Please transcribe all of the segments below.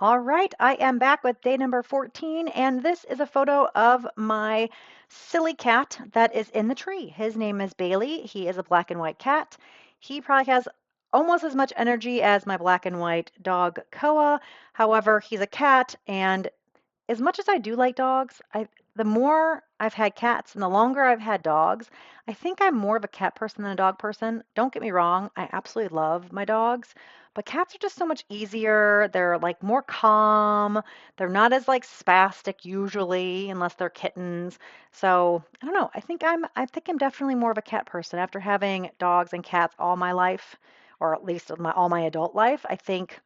All right, I am back with day number 14, and this is a photo of my silly cat that is in the tree. His name is Bailey. He is a black and white cat. He probably has almost as much energy as my black and white dog, Koa. However, he's a cat, and as much as I do like dogs, the more I've had cats and the longer I've had dogs, I think I'm more of a cat person than a dog person. Don't get me wrong, I absolutely love my dogs, but cats are just so much easier. They're like more calm. They're not as like spastic usually, unless they're kittens. So I don't know. I think I'm definitely more of a cat person after having dogs and cats all my life, or at least all my adult life. I think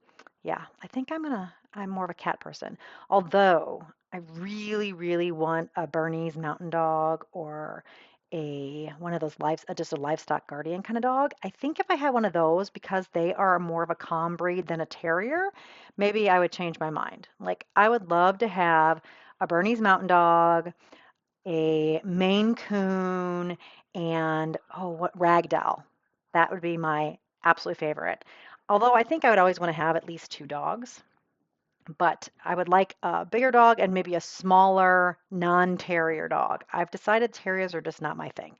I'm more of a cat person. Although I really, really want a Bernese Mountain Dog or a one of those just a livestock guardian kind of dog. I think if I had one of those, because they are more of a calm breed than a terrier, maybe I would change my mind. Like I would love to have a Bernese Mountain Dog, a Maine Coon, and oh, what Ragdoll. That would be my absolute favorite. Although I think I would always want to have at least two dogs, but I would like a bigger dog and maybe a smaller non-terrier dog. I've decided terriers are just not my thing.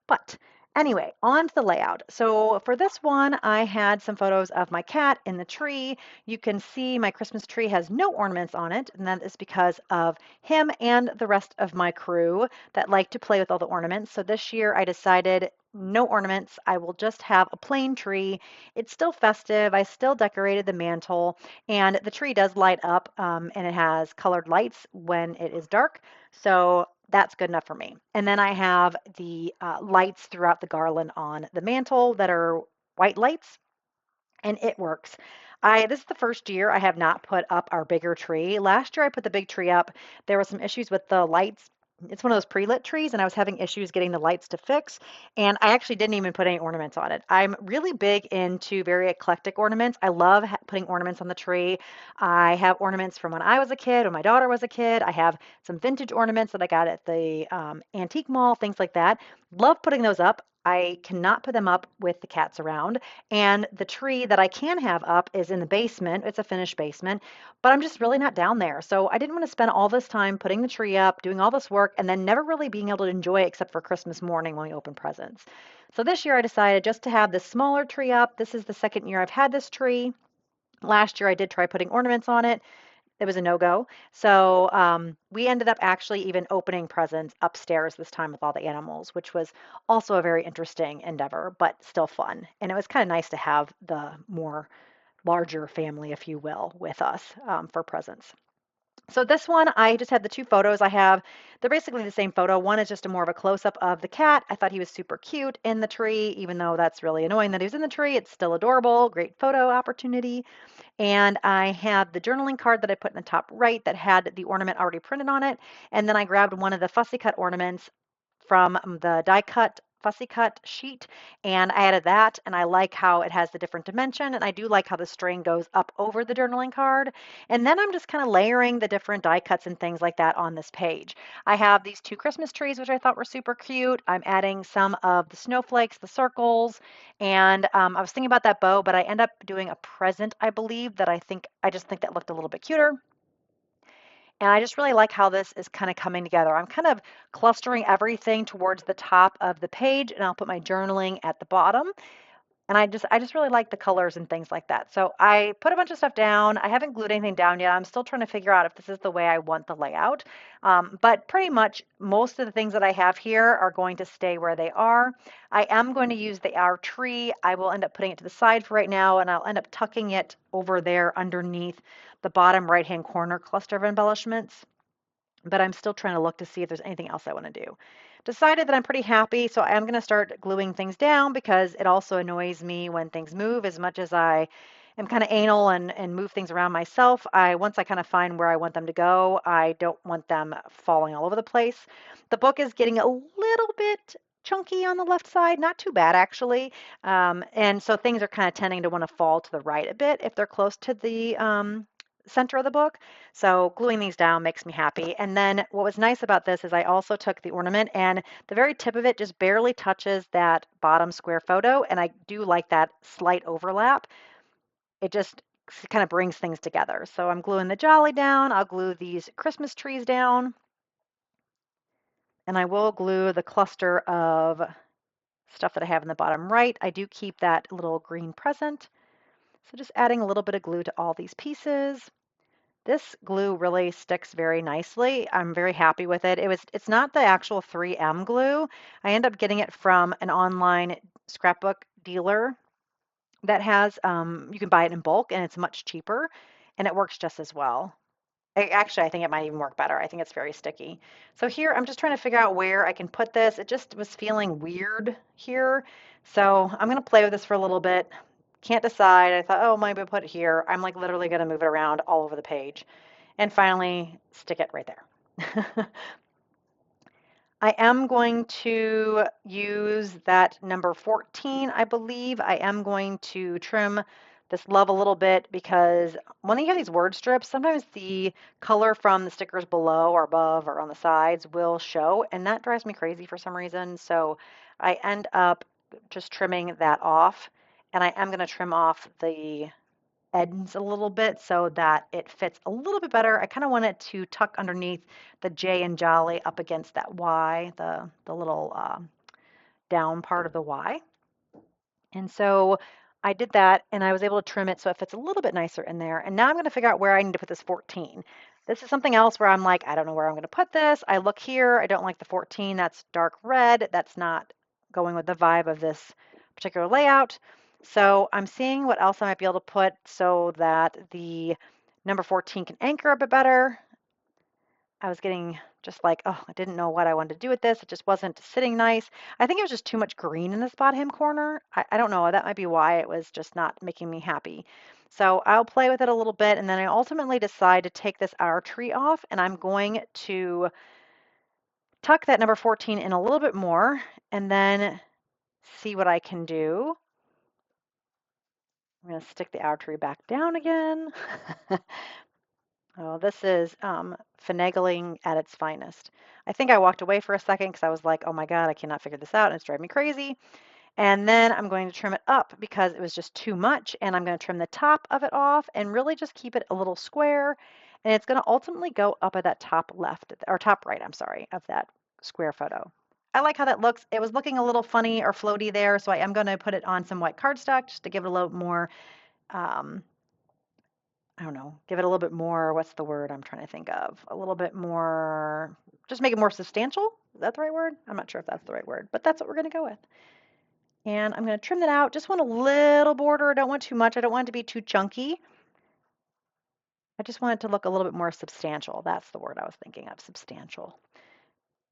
But anyway, on to the layout. So for this one, I had some photos of my cat in the tree. You can see my Christmas tree has no ornaments on it, and that is because of him and the rest of my crew that like to play with all the ornaments. So this year I decided no ornaments. I will just have a plain tree. It's still festive. I still decorated the mantle, and the tree does light up, and it has colored lights when it is dark. So that's good enough for me. And then I have the lights throughout the garland on the mantle that are white lights, and it works. This is the first year I have not put up our bigger tree. Last year I put the big tree up. There were some issues with the lights. It's one of those pre-lit trees, and I was having issues getting the lights to fix. And I actually didn't even put any ornaments on it. I'm really big into very eclectic ornaments. I love putting ornaments on the tree. I have ornaments from when I was a kid, when my daughter was a kid. I have some vintage ornaments that I got at the antique mall, things like that. Love putting those up. I cannot put them up with the cats around. And the tree that I can have up is in the basement. It's a finished basement, but I'm just really not down there. So I didn't want to spend all this time putting the tree up, doing all this work, and then never really being able to enjoy it except for Christmas morning when we open presents. So this year I decided just to have this smaller tree up. This is the second year I've had this tree. Last year I did try putting ornaments on it. It was a no-go. So we ended up actually even opening presents upstairs this time with all the animals, which was also a very interesting endeavor, but still fun. And it was kind of nice to have the more larger family, if you will, with us for presents. So this one, I just had the two photos I have. They're basically the same photo. One is just a more of a close-up of the cat. I thought he was super cute in the tree, even though that's really annoying that he was in the tree. It's still adorable. Great photo opportunity. And I had the journaling card that I put in the top right that had the ornament already printed on it. And then I grabbed one of the fussy cut ornaments from the die cut fussy cut sheet, and I added that, and I like how it has the different dimension, and I do like how the string goes up over the journaling card. And then I'm just kind of layering the different die cuts and things like that on this page. I have these two Christmas trees, which I thought were super cute. I'm adding some of the snowflakes, the circles, and I was thinking about that bow, but I end up doing a present, I believe, that I just think that looked a little bit cuter. And I just really like how this is kind of coming together. I'm kind of clustering everything towards the top of the page, and I'll put my journaling at the bottom. And I just really like the colors and things like that. So I put a bunch of stuff down. I haven't glued anything down yet. I'm still trying to figure out if this is the way I want the layout. But pretty much most of the things that I have here are going to stay where they are. I am going to use the our tree. I will end up putting it to the side for right now, and I'll end up tucking it over there underneath the bottom right-hand corner cluster of embellishments, but I'm still trying to look to see if there's anything else I want to do. Decided that I'm pretty happy, so I am going to start gluing things down because it also annoys me when things move as much as I am kind of anal and move things around myself. Once I kind of find where I want them to go, I don't want them falling all over the place. The book is getting a little bit chunky on the left side, not too bad actually. And so things are kind of tending to want to fall to the right a bit if they're close to the center of the book. So gluing these down makes me happy. And then what was nice about this is I also took the ornament and the very tip of it just barely touches that bottom square photo. And I do like that slight overlap. It just kind of brings things together. So I'm gluing the jolly down. I'll glue these Christmas trees down. And I will glue the cluster of stuff that I have in the bottom right. I do keep that little green present. So just adding a little bit of glue to all these pieces. This glue really sticks very nicely. I'm very happy with it. It's not the actual 3M glue. I end up getting it from an online scrapbook dealer that has, you can buy it in bulk and it's much cheaper and it works just as well. Actually, I think it might even work better. I think it's very sticky. So here, I'm just trying to figure out where I can put this. It just was feeling weird here. So I'm going to play with this for a little bit. Can't decide. I thought, oh, maybe I'll put it here. I'm like literally going to move it around all over the page and finally stick it right there. I am going to use that number 14, I believe. I am going to trim this love a little bit because when you have these word strips, sometimes the color from the stickers below or above or on the sides will show, and that drives me crazy for some reason. So I end up just trimming that off, and I am going to trim off the ends a little bit so that it fits a little bit better. I kind of want it to tuck underneath the J and Jolly up against that Y, the little down part of the Y. And so I did that and I was able to trim it so it fits a little bit nicer in there. And now I'm going to figure out where I need to put this 14. This is something else where I'm like, I don't know where I'm going to put this. I look here, I don't like the 14. That's dark red. That's not going with the vibe of this particular layout. So I'm seeing what else I might be able to put so that the number 14 can anchor a bit better. I was getting just like, oh, I didn't know what I wanted to do with this. It just wasn't sitting nice. I think it was just too much green in this bottom corner. I don't know. That might be why it was just not making me happy. So I'll play with it a little bit and then I ultimately decide to take this hour tree off and I'm going to tuck that number 14 in a little bit more and then see what I can do. I'm going to stick the hour tree back down again. Oh, this is finagling at its finest. I think I walked away for a second because I was like, oh my God, I cannot figure this out and it's driving me crazy. And then I'm going to trim it up because it was just too much. And I'm going to trim the top of it off and really just keep it a little square. And it's going to ultimately go up at that top left, or top right, I'm sorry, of that square photo. I like how that looks. It was looking a little funny or floaty there, so I am going to put it on some white cardstock just to give it a little more um, I don't know, give it a little bit more, what's the word I'm trying to think of? A little bit more, just make it more substantial. Is that the right word? I'm not sure if that's the right word, but that's what we're going to go with. And I'm going to trim that out. Just want a little border. I don't want too much. I don't want it to be too chunky. I just want it to look a little bit more substantial. That's the word I was thinking of, substantial.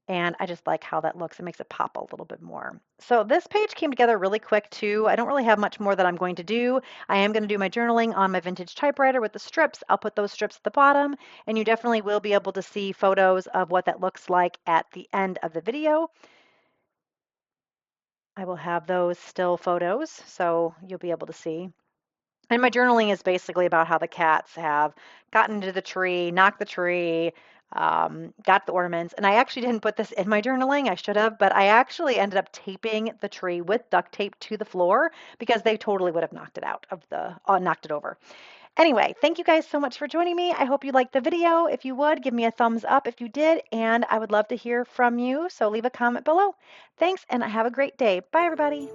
And I just like how that looks. It makes it pop a little bit more. So this page came together really quick too. I don't really have much more that I'm going to do. I am going to do my journaling on my vintage typewriter with the strips. I'll put those strips at the bottom and you definitely will be able to see photos of what that looks like at the end of the video. I will have those still photos so you'll be able to see. And my journaling is basically about how the cats have gotten into the tree, knocked the tree, got the ornaments. And I actually didn't put this in my journaling. I should have, but I actually ended up taping the tree with duct tape to the floor because they totally would have knocked it out of the, knocked it over. Anyway, thank you guys so much for joining me. I hope you liked the video. If you would, give me a thumbs up if you did, and I would love to hear from you. So leave a comment below. Thanks, and have a great day. Bye, everybody.